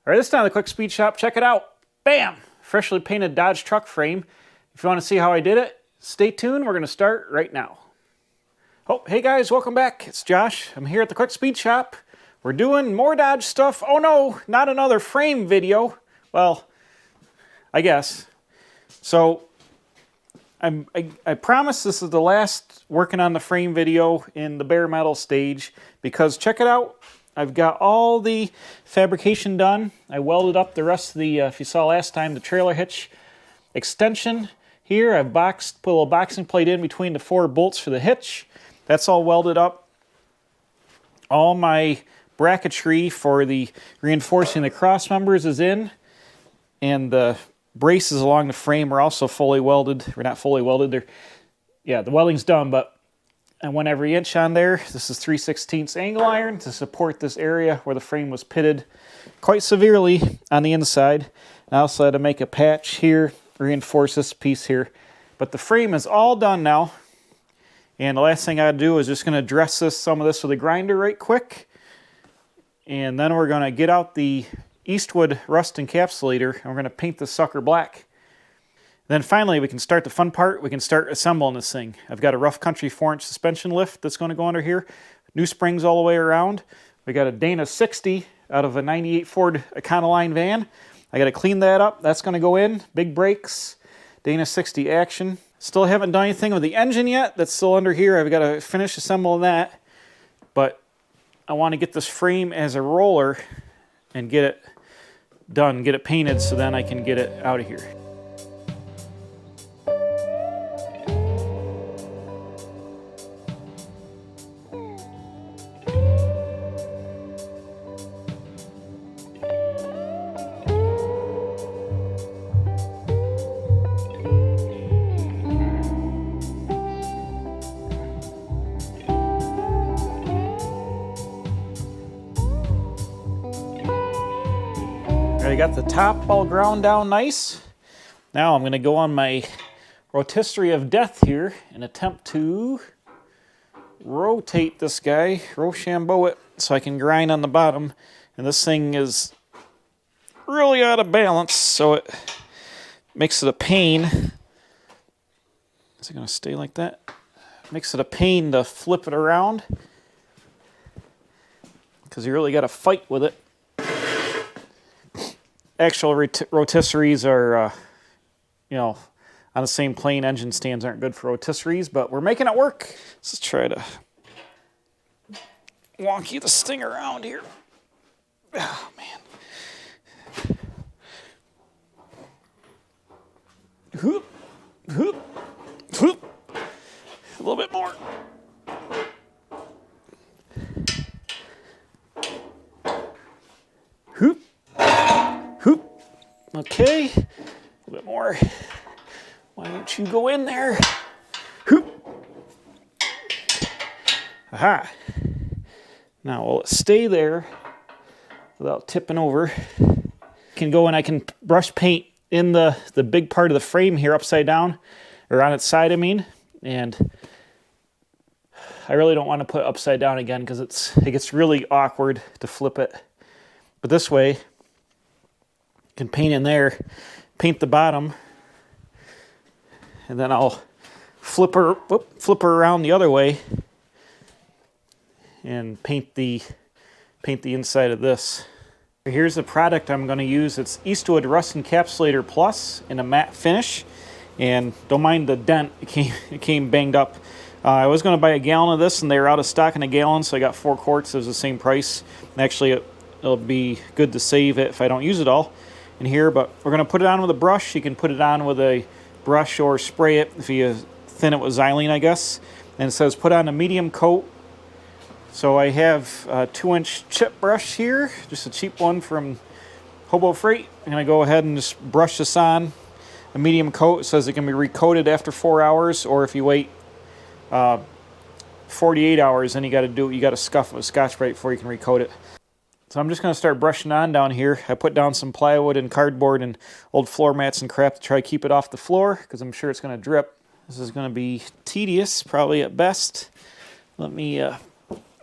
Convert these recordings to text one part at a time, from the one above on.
All right, this time at the Quick Speed Shop, check it out. Bam! Freshly painted Dodge truck frame. If you want to see how I did it, stay tuned. We're going to start right now. Oh, hey guys, welcome back. It's Josh. I'm here at the Quick Speed Shop. We're doing more Dodge stuff. Oh no, not another frame video. Well, I guess. So, I promise this is the last working on the frame video in the bare metal stage, because check it out. I've got all the fabrication done. I welded up the rest of the, if you saw last time, the trailer hitch extension here. I've put a little boxing plate in between the 4 bolts for the hitch. That's all welded up. All my bracketry for the reinforcing the cross members is in. And the braces along the frame are also fully welded. They're not fully welded. The welding's done, but I went every inch on there. This is 3/16 angle iron to support this area where the frame was pitted quite severely on the inside. I also had to make a patch here, reinforce this piece here. But the frame is all done now. And the last thing I do is just going to dress some of this with a grinder right quick. And then we're going to get out the Eastwood Rust Encapsulator and we're going to paint this sucker black. Then finally, we can start the fun part. We can start assembling this thing. I've got a Rough Country 4-inch suspension lift that's going to go under here. New springs all the way around. We got a Dana 60 out of a 98 Ford Econoline van. I got to clean that up. That's going to go in. Big brakes. Dana 60 action. Still haven't done anything with the engine yet. That's still under here. I've got to finish assembling that. But I want to get this frame as a roller and get it done, get it painted, so then I can get it out of here. I got the top all ground down nice. Now I'm going to go on my rotisserie of death here and attempt to rotate this guy, Rochambeau it, so I can grind on the bottom. And this thing is really out of balance, so it makes it a pain. Is it going to stay like that? Makes it a pain to flip it around, because you really got to fight with it. Actual rotisseries are, on the same plane. Engine stands aren't good for rotisseries, but we're making it work. Let's just try to wonky this thing around here. Oh, man. Whoop, whoop, whoop. A little bit more. Whoop. Hoop. Okay. A little bit more. Why don't you go in there? Hoop. Aha. Now, will it stay there without tipping over? I can go and I can brush paint in the big part of the frame here upside down, or on its side, I mean. And I really don't want to put it upside down again because it gets really awkward to flip it. But this way, can paint in there, paint the bottom, and then I'll flip her around the other way and paint the inside of this. Here's the product I'm going to use. It's Eastwood Rust Encapsulator Plus in a matte finish, and don't mind the dent. It came banged up. I was going to buy a gallon of this, and they were out of stock in a gallon, so I got 4 quarts. It was the same price. And actually, it'll be good to save it if I don't use it all in here, but we're going to put it on with a brush. You can put it on with a brush or spray it if you thin it with xylene, I guess. And it says put on a medium coat. So I have a 2-inch chip brush here, just a cheap one from Hobo Freight. I'm going to go ahead and just brush this on a medium coat. It says it can be recoated after 4 hours, or if you wait 48 hours, then you got to scuff it with Scotch-Brite before you can recoat it. So I'm just going to start brushing on down here. I put down some plywood and cardboard and old floor mats and crap to try to keep it off the floor, because I'm sure it's going to drip. This is going to be tedious, probably at best. Let me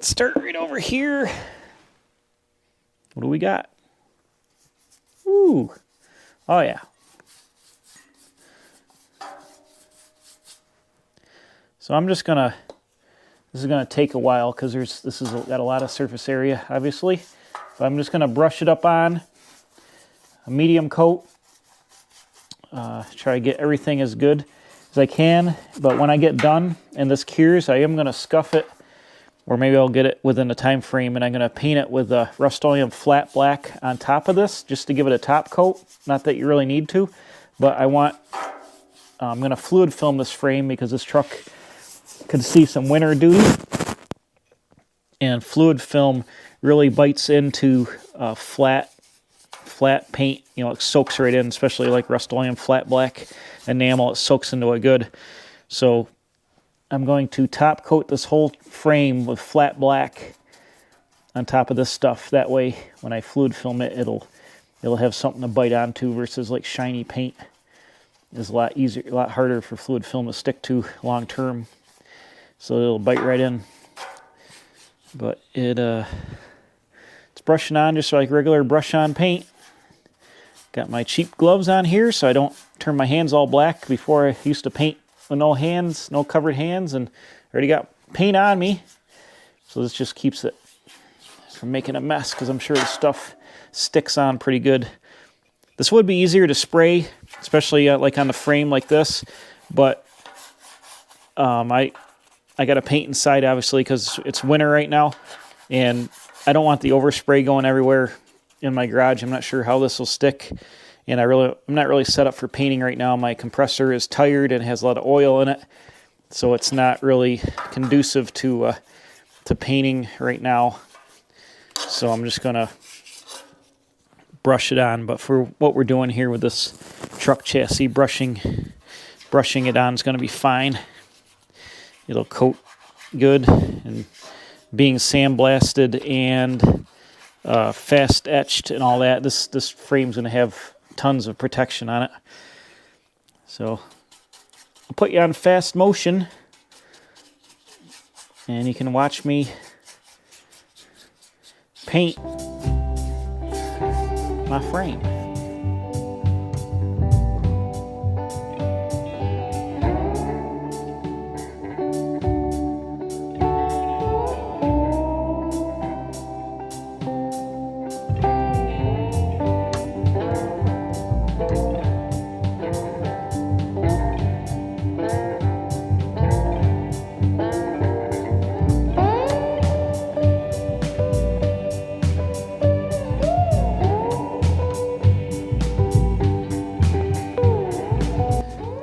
start right over here. What do we got? Woo! Oh yeah. So I'm just gonna, this is gonna take a while because this has got a lot of surface area, obviously. But I'm just gonna brush it up on a medium coat. Try to get everything as good as I can. But when I get done and this cures, I am gonna scuff it, or maybe I'll get it within the time frame, and I'm gonna paint it with a Rust-Oleum flat black on top of this, just to give it a top coat. Not that you really need to, but I want, I'm gonna fluid film this frame because this truck could see some winter duty, and fluid film really bites into flat paint. You know, it soaks right in, especially like Rust-Oleum flat black enamel. It soaks into it good. So I'm going to top coat this whole frame with flat black on top of this stuff. That way, when I fluid film it, it'll have something to bite onto, versus like shiny paint is a lot easier, a lot harder for fluid film to stick to long term. So it'll bite right in. But it's brushing on just like regular brush on paint. Got my cheap gloves on here so I don't turn my hands all black. Before, I used to paint with no hands, no covered hands, and already got paint on me. So this just keeps it from making a mess, because I'm sure the stuff sticks on pretty good. This would be easier to spray, especially like on the frame like this, but I got to paint inside, obviously, because it's winter right now, and I don't want the overspray going everywhere in my garage. I'm not sure how this will stick, and I'm not really set up for painting right now. My compressor is tired and has a lot of oil in it, so it's not really conducive to painting right now. So I'm just gonna brush it on. But for what we're doing here with this truck chassis, brushing it on is going to be fine. It'll coat good, and being sandblasted and fast etched and all that, this frame's going to have tons of protection on it. So I'll put you on fast motion, and you can watch me paint my frame.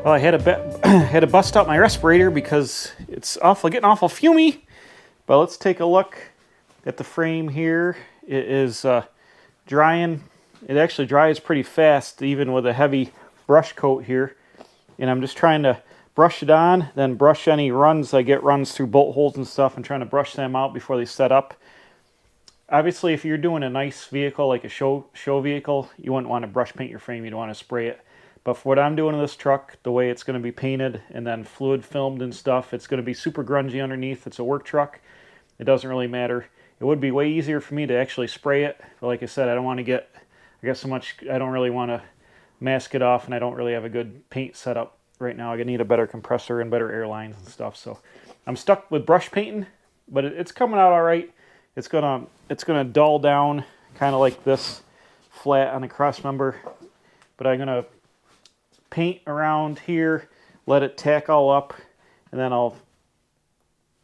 Well, I had to bust out my respirator because it's getting awful fumey. But let's take a look at the frame here. It is drying. It actually dries pretty fast, even with a heavy brush coat here. And I'm just trying to brush it on, then brush any runs. I get runs through bolt holes and stuff, and trying to brush them out before they set up. Obviously, if you're doing a nice vehicle, like a show vehicle, you wouldn't want to brush paint your frame. You'd want to spray it. But for what I'm doing in this truck, the way it's going to be painted and then fluid filmed and stuff, it's going to be super grungy underneath. It's a work truck. It doesn't really matter. It would be way easier for me to actually spray it. But like I said, I don't want to get, I don't really want to mask it off, and I don't really have a good paint setup right now. I need a better compressor and better air lines and stuff. So I'm stuck with brush painting, but it's coming out all right. It's gonna dull down kind of like this flat on the cross member, but I'm gonna paint around here, let it tack all up, and then I'll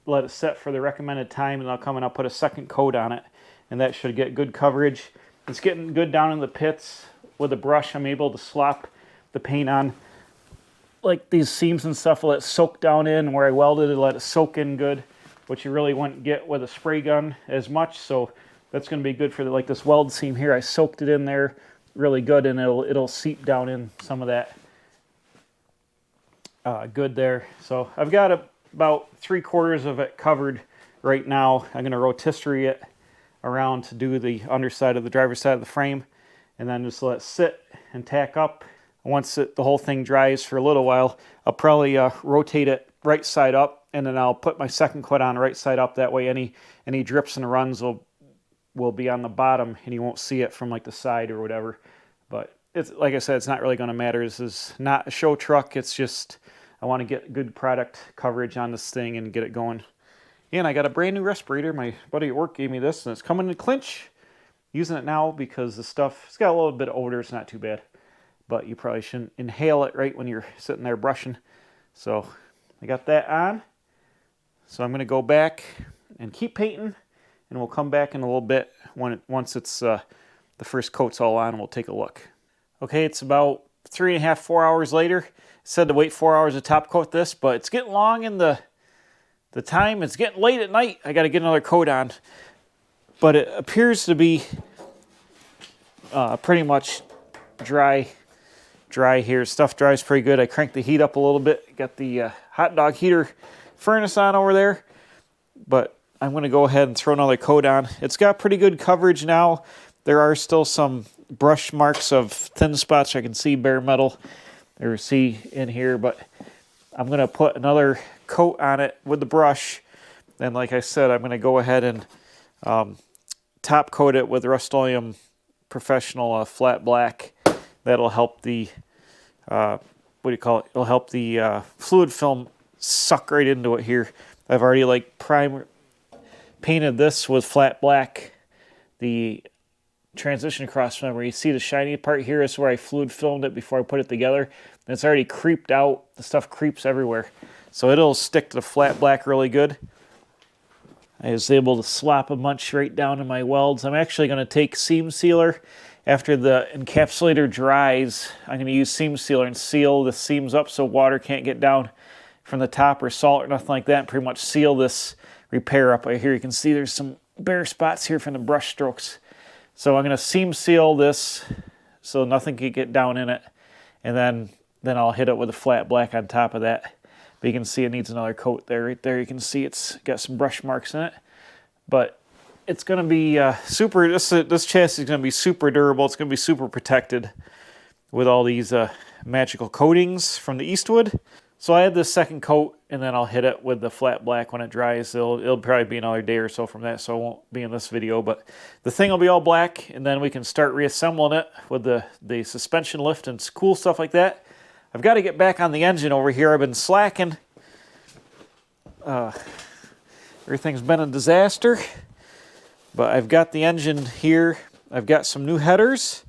let it set for the recommended time, and I'll come and I'll put a second coat on it, and that should get good coverage. It's getting good down in the pits. With a brush, I'm able to slop the paint on like these seams and stuff, let it soak down in where I welded it, let it soak in good, which you really wouldn't get with a spray gun as much. So that's going to be good for like this weld seam here. I soaked it in there really good, and it'll seep down in some of that good there. So I've got about 3/4 of it covered right now. I'm going to rotisserie it around to do the underside of the driver's side of the frame, and then just let it sit and tack up. Once the whole thing dries for a little while, I'll probably rotate it right side up, and then I'll put my second coat on right side up. That way any drips and runs will be on the bottom, and you won't see it from like the side or whatever. But it's like I said, it's not really going to matter. This is not a show truck. It's just I want to get good product coverage on this thing and get it going. And I got a brand new respirator. My buddy at work gave me this, and it's coming in clinch. Using it now because the stuff, it's got a little bit of odor. It's not too bad. But you probably shouldn't inhale it right when you're sitting there brushing. So I got that on. So I'm going to go back and keep painting. And we'll come back in a little bit once it's the first coat's all on, and we'll take a look. Okay, it's about 3.5, 4 hours later. It said to wait 4 hours to top coat this, but it's getting long in the time. It's getting late at night. I got to get another coat on. But it appears to be pretty much dry here. Stuff dries pretty good. I cranked the heat up a little bit. Got the hot dog heater furnace on over there. But I'm going to go ahead and throw another coat on. It's got pretty good coverage now. There are still some brush marks of thin spots. I can see bare metal or see in here. But I'm going to put another coat on it with the brush. And like I said, I'm going to go ahead and top coat it with Rust-Oleum Professional Flat Black. That'll help the, it'll help the fluid film suck right into it here. I've already like painted this with flat black. The transition cross member, you see the shiny part here is where I fluid filmed it before I put it together. And it's already creeped out. The stuff creeps everywhere. So it'll stick to the flat black really good. I was able to slop a bunch right down in my welds. I'm actually going to take seam sealer. After the encapsulator dries, I'm going to use seam sealer and seal the seams up so water can't get down from the top or salt or nothing like that, and pretty much seal this repair up. Right here you can see there's some bare spots here from the brush strokes. So I'm going to seam seal this so nothing can get down in it, and then I'll hit it with a flat black on top of that. But you can see it needs another coat there. Right there you can see it's got some brush marks in it. But it's going to be super, this chassis is going to be super durable. It's going to be super protected with all these magical coatings from the Eastwood. So I had this second coat, and then I'll hit it with the flat black when it dries. It'll probably be another day or so from that, so it won't be in this video. But the thing will be all black, and then we can start reassembling it with the suspension lift and cool stuff like that. I've got to get back on the engine over here. I've been slacking. Everything's been a disaster. But I've got the engine here. I've got some new headers.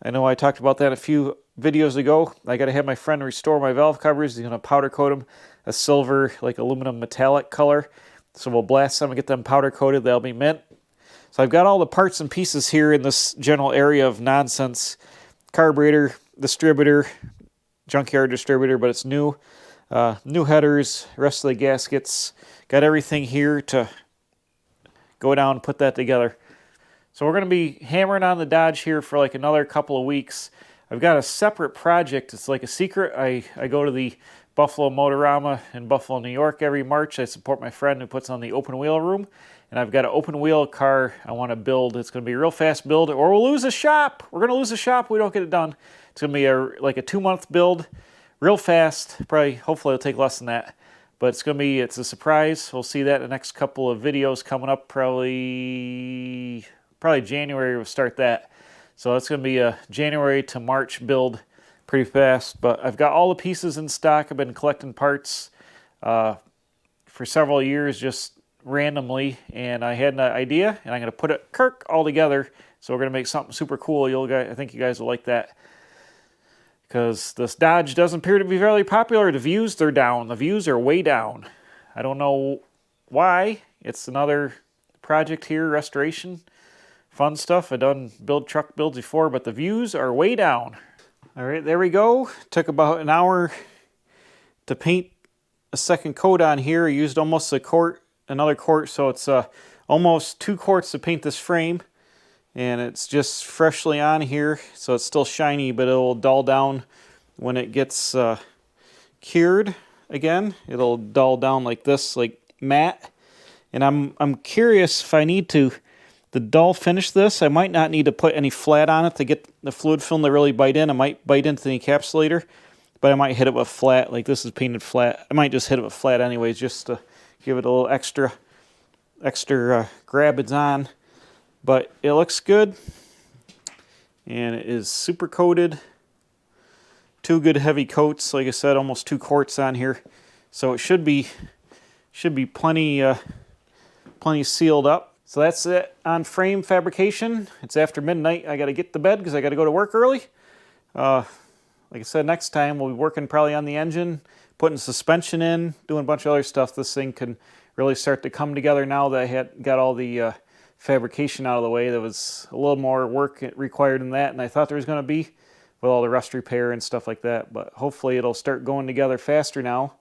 I know I talked about that a few videos ago. I got to have my friend restore my valve covers. He's going to powder coat them a silver, like aluminum metallic color. So we'll blast them and get them powder coated. They'll be mint. So I've got all the parts and pieces here in this general area of nonsense. Carburetor, distributor, junkyard distributor, but it's new. New headers, rest of the gaskets. Got everything here to go down and put that together. So we're going to be hammering on the Dodge here for like another couple of weeks. I've got a separate project. It's like a secret. I go to the Buffalo Motorama in Buffalo, New York every March. I support my friend who puts on the open wheel room. And I've got an open wheel car I want to build. It's going to be a real fast build, or we'll lose a shop. We're going to lose a shop if we don't get it done. It's going to be like a 2-month build, real fast. Probably, hopefully it'll take less than that. But it's a surprise. We'll see that in the next couple of videos coming up. Probably January we'll start that. So it's going to be a January to March build pretty fast. But I've got all the pieces in stock. I've been collecting parts for several years just randomly. And I had an idea, and I'm going to put it all together. So we're going to make something super cool. I think you guys will like that. Because this Dodge doesn't appear to be very popular. The views, they're down. The views are way down. I don't know why. It's another project here, restoration, fun stuff. I've done truck builds before, but the views are way down. All right, there we go. Took about an hour to paint a second coat on here. I used almost another quart, so it's almost 2 quarts to paint this frame. And it's just freshly on here, so it's still shiny, but it'll dull down when it gets cured again. It'll dull down like this, like matte. And I'm curious if I need to dull finish this. I might not need to put any flat on it to get the fluid film to really bite in. I might bite into the encapsulator, but I might hit it with flat, like this is painted flat. I might just hit it with flat anyways, just to give it a little extra grab it's on. But it looks good. and it is super coated. 2 good heavy coats, like I said, almost 2 quarts on here, so it should be plenty sealed up. So that's it on frame fabrication. It's after midnight. I got to get to bed because I got to go to work early. Like I said, next time we'll be working probably on the engine, putting suspension in, doing a bunch of other stuff. This thing can really start to come together now that I got all the fabrication out of the way. There was a little more work required than that, and I thought there was going to be, with all the rust repair and stuff like that. But hopefully it'll start going together faster now,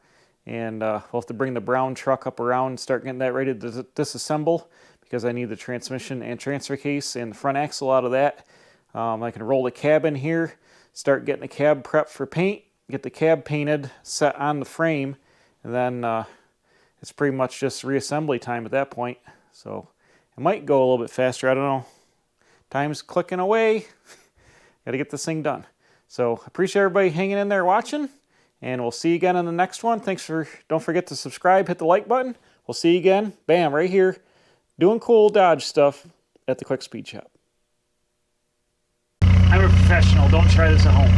and we'll have to bring the brown truck up around and start getting that ready to disassemble, because I need the transmission and transfer case and the front axle out of that. I can roll the cab in here, start getting the cab prepped for paint, get the cab painted, set on the frame, and then it's pretty much just reassembly time at that point. So it might go a little bit faster, I don't know. Time's clicking away. Got to get this thing done. So I appreciate everybody hanging in there watching, and we'll see you again on the next one. Don't forget to subscribe, hit the like button. We'll see you again, bam, right here, doing cool Dodge stuff at the Quick Speed Shop. I'm a professional, don't try this at home.